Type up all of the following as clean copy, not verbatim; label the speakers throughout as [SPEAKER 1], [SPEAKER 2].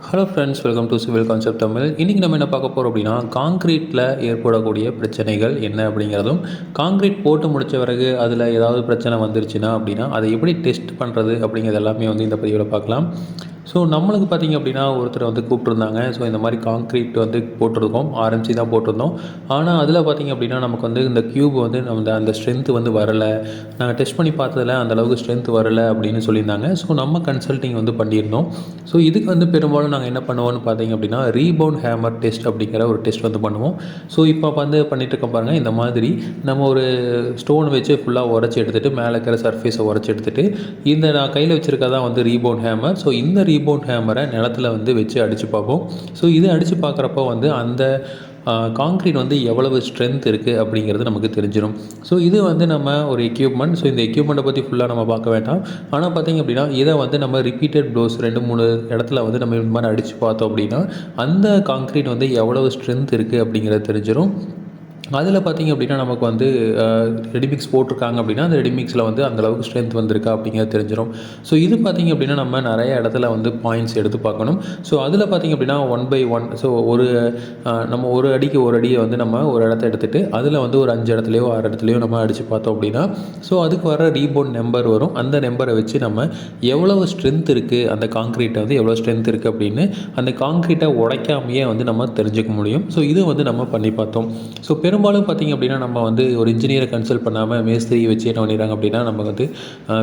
[SPEAKER 1] Hello friends, welcome to civil concept Tamil. இன்றைக்கி நம்ம என்ன பார்க்க போகிறோம் அப்படின்னா, காங்க்ரீட்டில் ஏற்படக்கூடிய பிரச்சனைகள் என்ன அப்படிங்கிறதும், காங்க்ரீட் போட்டு முடித்த பிறகு அதில் ஏதாவது பிரச்சனை வந்துருச்சுன்னா அப்படின்னா அதை எப்படி டெஸ்ட் பண்ணுறது அப்படிங்கிறது எல்லாமே வந்து இந்த பதிவில் பார்க்கலாம். ஸோ நம்மளுக்கு பார்த்திங்க அப்படின்னா ஒருத்தர் வந்து கூப்பிட்ருந்தாங்க. ஸோ இந்த மாதிரி காங்க்ரீட் வந்து போட்டிருக்கோம், ஆர்எம்சி தான் போட்டிருந்தோம். ஆனால் அதில் பார்த்திங்க அப்படின்னா நமக்கு வந்து இந்த க்யூப் வந்து நம்ம அந்த ஸ்ட்ரென்த்து வந்து வரலை, நாங்கள் டெஸ்ட் பண்ணி பார்த்ததில் அந்தளவுக்கு ஸ்ட்ரென்த் வரலை அப்படின்னு சொல்லியிருந்தாங்க. ஸோ நம்ம கன்சல்ட்டிங் வந்து பண்ணியிருந்தோம். ஸோ இதுக்கு வந்து பெரும்பாலும் நாங்கள் என்ன பண்ணுவோம்னு பார்த்திங்க அப்படின்னா ரீபவுண்ட் ஹேமர் டெஸ்ட் அப்படிங்கிற ஒரு டெஸ்ட் வந்து பண்ணுவோம். ஸோ இப்போ வந்து பண்ணிகிட்டு இருக்க பாருங்கள், இந்த மாதிரி நம்ம ஒரு ஸ்டோன் வச்சு ஃபுல்லாக உடச்சி எடுத்துகிட்டு மேலே இருக்கிற சர்ஃபேஸை உடச்சி எடுத்துகிட்டு இந்த நான் கையில் வச்சுருக்கதான் வந்து ரீபவுண்ட் ஹேமர். ஸோ இந்த ரீபவுண்ட் ஹேமரை நிலத்தில் வந்து வச்சு அடித்து பார்ப்போம். ஸோ இது அடித்து பார்க்குறப்போ வந்து அந்த காங்க்ரீட் வந்து எவ்வளவு ஸ்ட்ரென்த் இருக்குது அப்படிங்கிறது நமக்கு தெரிஞ்சிடும். ஸோ இது வந்து நம்ம ஒரு எக்யூப்மெண்ட். ஸோ இந்த எக்யூப்மெண்ட்டை பற்றி ஃபுல்லாக நம்ம பார்க்க வேண்டாம். ஆனால் பார்த்திங்க அப்படின்னா இதை வந்து நம்ம ரிப்பீட்டட் டோஸ் 2-3 இடத்துல வந்து நம்ம இந்த மாதிரி அடித்து பார்த்தோம் அப்படின்னா அந்த காங்க்ரீட் வந்து எவ்வளவு ஸ்ட்ரென்த் இருக்குது அப்படிங்கிறது தெரிஞ்சிடும். அதில் பார்த்திங்க அப்படின்னா நமக்கு வந்து ரெடிமிக்ஸ் போட்டிருக்காங்க அப்படின்னா அந்த ரெடிமிக்ஸில் வந்து அந்தளவுக்கு ஸ்ட்ரென்த் வந்திருக்கா அப்படிங்கிறது தெரிஞ்சிடும். ஸோ இது பார்த்திங்க அப்படின்னா நம்ம நிறைய இடத்துல வந்து பாயிண்ட்ஸ் எடுத்து பார்க்கணும். ஸோ அதில் பார்த்திங்க அப்படின்னா 1/1, ஸோ நம்ம ஒரு அடிக்கு ஒரு அடியை வந்து நம்ம ஒரு இடத்த எடுத்துகிட்டு அதில் வந்து ஒரு 5 இடத்துலையோ 6 இடத்துலையோ நம்ம அடித்து பார்த்தோம் அப்படின்னா ஸோ அதுக்கு வர ரீபவுண்ட் நம்பர் வரும். அந்த நம்பரை வச்சு நம்ம எவ்வளவு ஸ்ட்ரென்த் இருக்குது, அந்த காங்க்ரீட்டை வந்து எவ்வளோ ஸ்ட்ரென்த் இருக்குது அப்படின்னு அந்த காங்க்ரீட்டை உடைக்காமையே வந்து நம்ம தெரிஞ்சுக்க முடியும். ஸோ இது வந்து நம்ம பண்ணி பார்த்தோம். ஸோ பெரும்பாலும் பார்த்திங்க அப்படின்னா நம்ம வந்து ஒரு இன்ஜினியரை கன்சல்ட் பண்ணாமல் மேஸ்திரியை வச்சு என்ன பண்ணிடுறாங்க அப்படின்னா நம்ம வந்து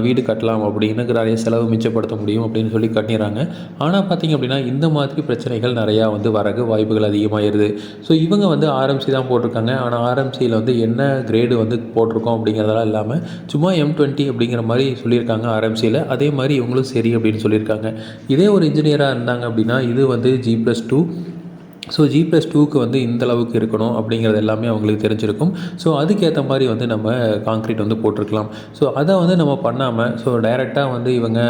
[SPEAKER 1] வீடு கட்டலாம் அப்படின்னு நிறைய செலவு மிச்சப்படுத்த முடியும் அப்படின்னு சொல்லி கட்டிடுறாங்க. ஆனால் பார்த்திங்க அப்படின்னா இந்த மாதிரி பிரச்சனைகள் நிறையா வந்து வரகு வாய்ப்புகள் அதிகமாகிடுது. ஸோ இவங்க வந்து ஆர்எம்சி தான் போட்டிருக்காங்க. ஆனால் ஆர்எம்சியில் வந்து என்ன கிரேடு வந்து போட்டிருக்கோம் அப்படிங்கிறதெல்லாம் இல்லாமல் சும்மா M20 அப்படிங்கிற மாதிரி சொல்லியிருக்காங்க ஆர்எம்சியில். அதே மாதிரி இவங்களும் சரி அப்படின்னு சொல்லியிருக்காங்க. இதே ஒரு இன்ஜினியராக இருந்தாங்க அப்படின்னா இது வந்து G+2, ஸோ G+2க்கு வந்து இந்த அளவுக்கு இருக்கணும் அப்படிங்கிறது எல்லாமே அவங்களுக்கு தெரிஞ்சிருக்கும். ஸோ அதுக்கேற்ற மாதிரி வந்து நம்ம காங்க்ரீட் வந்து போட்டிருக்கலாம். ஸோ அதை வந்து நம்ம பண்ணாமல் ஸோ டைரெக்டாக வந்து இவங்க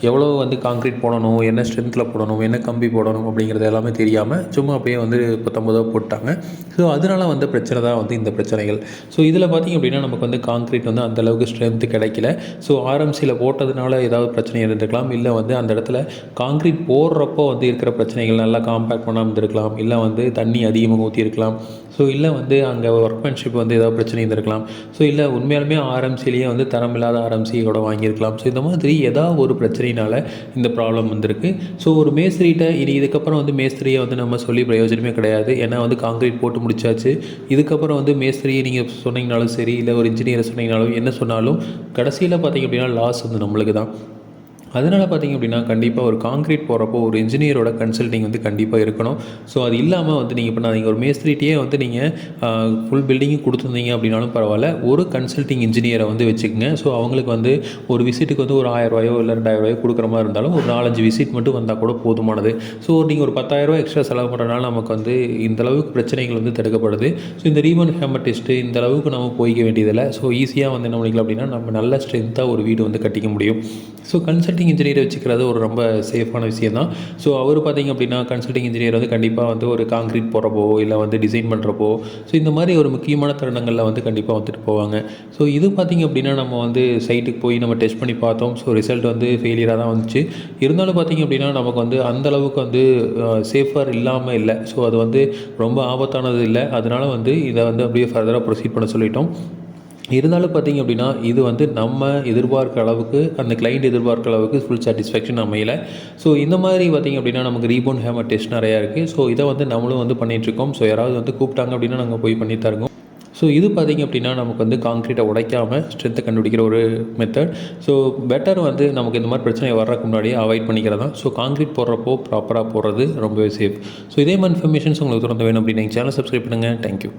[SPEAKER 1] எவ்வளோ வந்து காங்க்ரீட் போடணும், என்ன ஸ்ட்ரென்த்தில் போடணும், என்ன கம்பி போடணும் அப்படிங்கிறது எல்லாமே தெரியாமல் சும்மா அப்படியே வந்து 19 போட்டாங்க. ஸோ அதனால் வந்து பிரச்சனை தான் வந்து இந்த பிரச்சனைகள். ஸோ இதில் பார்த்திங்க அப்படின்னா நமக்கு வந்து காங்க்ரீட் வந்து அந்தளவுக்கு ஸ்ட்ரென்த்து கிடைக்கல. ஸோ ஆர்எம்சியில் போட்டதுனால ஏதாவது பிரச்சனை இருந்திருக்கலாம், இல்லை வந்து அந்த இடத்துல காங்க்ரீட் போடுறப்போ வந்து இருக்கிற பிரச்சனைகள் நல்லா காம்பேக்ட் பண்ணாமல் இருந்திருக்கலாம், இல்லை வந்து தண்ணி அதிகமாக ஊற்றிருக்கலாம். ஸோ இல்லை வந்து அங்கே ஒர்க்மேன்ஷிப் வந்து ஏதாவது பிரச்சனை இருந்திருக்கலாம். ஸோ இல்லை உண்மையாலுமே ஆர்எம்சிலேயே வந்து தரமில்லாத ஆர்எம்சியோட வாங்கியிருக்கலாம். ஸோ இந்த மாதிரி ஏதாவது ஒரு பிரச்சனையினால் இந்த ப்ராப்ளம் வந்திருக்கு. ஸோ ஒரு மேஸ்திரிகிட்ட இதுக்கப்புறம் வந்து மேஸ்திரியை வந்து நம்ம சொல்லி பிரயோஜனமே கிடையாது. ஏன்னா வந்து காங்க்ரீட் போட்டு முடிச்சாச்சு. இதுக்கப்புறம் வந்து மேஸ்திரியை நீங்கள் சொன்னீங்கனாலும் சரி, இல்லை ஒரு இன்ஜினியரை சொன்னீங்கனாலும் என்ன சொன்னாலும் கடைசியில் பார்த்திங்க அப்படின்னா லாஸ் வந்து நம்மளுக்கு தான். அதனால் பார்த்திங்க அப்படின்னா கண்டிப்பாக ஒரு காங்க்ரீட் போடுறப்போ ஒரு இன்ஜினியரோட கன்சல்ட்டிங் வந்து கண்டிப்பாக இருக்கணும். ஸோ அது இல்லாமல் வந்து நீங்கள் பண்ணாதீங்க. ஒரு மேஸ்திரிட்டையே வந்து நீங்கள் ஃபுல் பில்டிங்கும் கொடுத்துருந்தீங்க அப்படின்னாலும் பரவாயில்ல, ஒரு கன்சல்ட்டிங் இன்ஜினியரை வந்து வச்சுக்கோங்க. ஸோ அவங்களுக்கு வந்து ஒரு விசிட்டுக்கு வந்து ஒரு 1000 இல்லை 2000 கொடுக்குற மாதிரி இருந்தாலும் ஒரு 4-5 விசிட் மட்டும் வந்தால் கூட போதுமானது. ஸோ நீங்கள் ஒரு 10,000 எக்ஸ்ட்ரா செலவு பண்ணுறதுனால நமக்கு வந்து இந்தளவுக்கு பிரச்சனைகள் வந்து தடுக்கப்படுது. ஸோ இந்த ரீபவுண்ட் ஹேமர் டெஸ்ட்டு இந்த அளவுக்கு நம்ம போய்க்க வேண்டியதில்லை. ஸோ ஈஸியாக வந்து என்ன பண்ணிக்கலாம் அப்படின்னா நம்ம நல்ல ஸ்ட்ரென்த்தாக ஒரு வீடு வந்து கட்டிக்க முடியும். ஸோ கன்சல்ட்டிங் இன்ஜினியரை வச்சுக்கிறது ஒரு ரொம்ப சேஃபான விஷயம் தான். ஸோ அவர் பார்த்திங்க அப்படின்னா கன்சல்ட்டிங் இன்ஜினியர் வந்து கண்டிப்பாக வந்து ஒரு காங்க்ரீட் போடுறப்போ இல்லை வந்து டிசைன் பண்ணுறப்போ ஸோ இந்த மாதிரி ஒரு முக்கியமான தருணங்களில் வந்து கண்டிப்பாக வந்துட்டு போவாங்க. ஸோ இது பார்த்திங்க அப்படின்னா நம்ம வந்து சைட்டுக்கு போய் நம்ம டெஸ்ட் பண்ணி பார்த்தோம். ஸோ ரிசல்ட் வந்து ஃபெயிலியராக தான் வந்துச்சு. இருந்தாலும் பார்த்திங்க அப்படின்னா நமக்கு வந்து அந்தளவுக்கு வந்து சேஃபாக இல்லாமல் இல்லை. ஸோ அது வந்து ரொம்ப ஆபத்தானது இல்லை. அதனால் வந்து இதை வந்து அப்படியே ஃபர்தராக ப்ரொசீட் பண்ண சொல்லிட்டோம். இருந்தாலும் பார்த்திங்க அப்படின்னா இது வந்து நம்ம எதிர்பார்க்குற அளவுக்கு அந்த கிளைண்ட் எதிர்பார்க்குற அளவுக்கு ஃபுல் சாட்டிஸ்ஃபேக்ஷன் அமையலை. ஸோ இந்த மாதிரி பார்த்திங்க அப்படின்னா நமக்கு ரீபவுண்ட் ஹேமர் டெஸ்ட் நிறையா இருக்குது. ஸோ இதை வந்து நம்மளும் வந்து பண்ணிகிட்ருக்கோம். ஸோ யாராவது வந்து கூப்பிட்டாங்க அப்படின்னா நாங்கள் போய் பண்ணி தருவோம். ஸோ இது பார்த்திங்க அப்படின்னா நமக்கு வந்து காங்க்ரீட்டை உடைக்காமல் ஸ்ட்ரென்த்தை கண்டுபிடிக்கிற ஒரு மெத்தட். ஸோ பெட்டர் வந்து நமக்கு இந்த மாதிரி பிரச்சனை வர்றதுக்கு முன்னாடியே அவாய்ட் பண்ணிக்கிறது தான். ஸோ காங்க்ரீட் போடுறப்போ ப்ராப்பராக போடுறது ரொம்பவே சேஃப். ஸோ இதே மாதிரி இன்ஃபர்மேஷன்ஸ் உங்களுக்கு தொடர்ந்து வேணும் அப்படின்னு சேனல் சப்ஸ்கிரைப் பண்ணுங்கள். தேங்க்யூ.